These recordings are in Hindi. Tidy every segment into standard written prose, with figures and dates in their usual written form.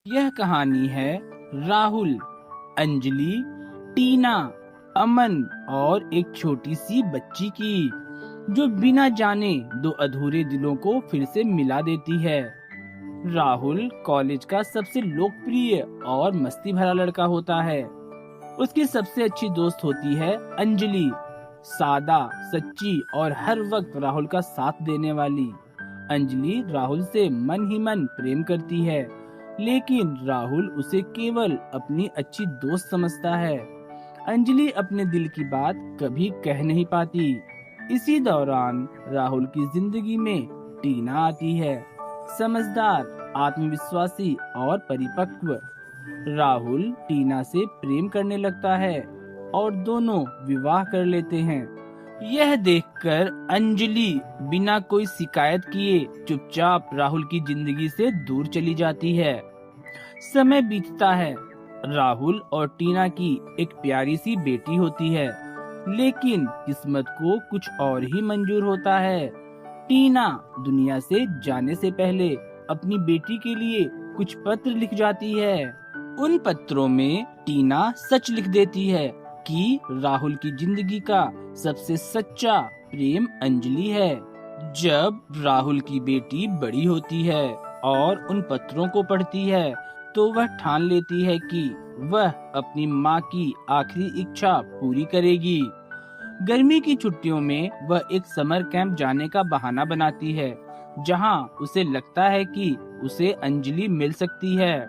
यह कहानी है राहुल, अंजलि, टीना, अमन और एक छोटी सी बच्ची की, जो बिना जाने दो अधूरे दिलों को फिर से मिला देती है। राहुल कॉलेज का सबसे लोकप्रिय और मस्ती भरा लड़का होता है। उसकी सबसे अच्छी दोस्त होती है अंजलि, सादा, सच्ची और हर वक्त राहुल का साथ देने वाली। अंजलि राहुल से मन ही मन प्रेम करती है, लेकिन राहुल उसे केवल अपनी अच्छी दोस्त समझता है। अंजलि अपने दिल की बात कभी कह नहीं पाती। इसी दौरान राहुल की जिंदगी में टीना आती है, समझदार, आत्मविश्वासी और परिपक्व। राहुल टीना से प्रेम करने लगता है और दोनों विवाह कर लेते हैं। यह देखकर अंजलि बिना कोई शिकायत किए चुपचाप राहुल की जिंदगी से दूर चली जाती है। समय बीतता है। राहुल और टीना की एक प्यारी सी बेटी होती है, लेकिन किस्मत को कुछ और ही मंजूर होता है। टीना दुनिया से जाने से पहले अपनी बेटी के लिए कुछ पत्र लिख जाती है। उन पत्रों में टीना सच लिख देती है कि राहुल की जिंदगी का सबसे सच्चा प्रेम अंजलि है। जब राहुल की बेटी बड़ी होती है और उन पत्रों को पढ़ती है, तो वह ठान लेती है कि वह अपनी माँ की आखिरी इच्छा पूरी करेगी। गर्मी की छुट्टियों में वह एक समर कैंप जाने का बहाना बनाती है, जहाँ उसे लगता है कि उसे अंजलि मिल सकती है।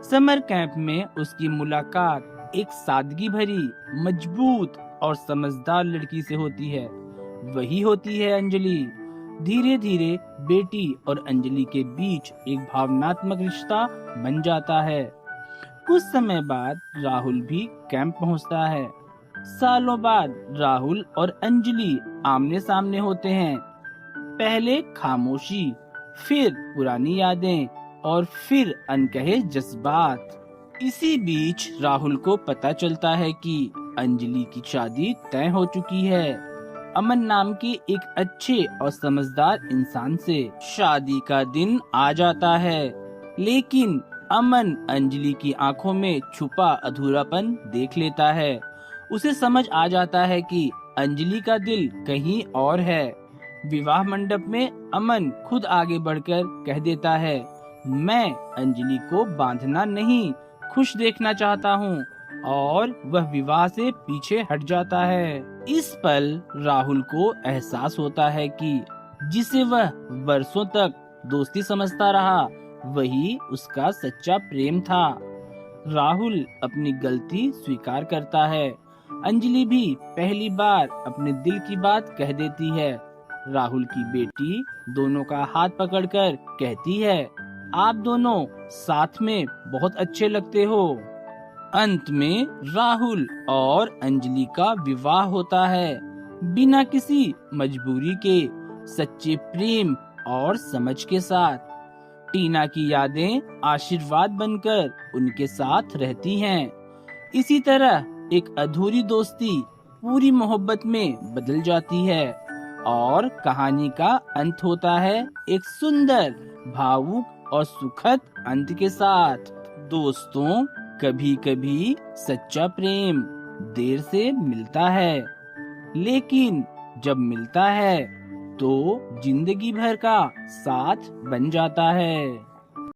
समर कैंप में उसकी मुलाकात एक सादगी भरी, मजबूत और समझदार लड़की से होती है। वही होती है अंजलि। धीरे धीरे बेटी और अंजलि के बीच एक भावनात्मक रिश्ता बन जाता है। कुछ समय बाद राहुल भी कैंप पहुंचता है। सालों बाद राहुल और अंजलि आमने सामने होते हैं। पहले खामोशी, फिर पुरानी यादें और फिर अनकहे जज्बात। इसी बीच राहुल को पता चलता है कि अंजलि की शादी तय हो चुकी है, अमन नाम के एक अच्छे और समझदार इंसान से। शादी का दिन आ जाता है, लेकिन अमन अंजलि की आंखों में छुपा अधूरापन देख लेता है। उसे समझ आ जाता है कि अंजलि का दिल कहीं और है। विवाह मंडप में अमन खुद आगे बढ़कर कह देता है, मैं अंजलि को बांधना नहीं, खुश देखना चाहता हूँ, और वह विवाह से पीछे हट जाता है। इस पल राहुल को एहसास होता है कि जिसे वह वर्षों तक दोस्ती समझता रहा, वही उसका सच्चा प्रेम था। राहुल अपनी गलती स्वीकार करता है। अंजलि भी पहली बार अपने दिल की बात कह देती है। राहुल की बेटी दोनों का हाथ पकड़कर कहती है, आप दोनों साथ में बहुत अच्छे लगते हो। अंत में राहुल और अंजलि का विवाह होता है, बिना किसी मजबूरी के, सच्चे प्रेम और समझ के साथ। टीना की यादें आशीर्वाद बनकर उनके साथ रहती हैं। इसी तरह एक अधूरी दोस्ती पूरी मोहब्बत में बदल जाती है और कहानी का अंत होता है एक सुंदर, भावुक और सुखद अंत के साथ। दोस्तों, कभी कभी सच्चा प्रेम देर से मिलता है, लेकिन जब मिलता है तो जिंदगी भर का साथ बन जाता है।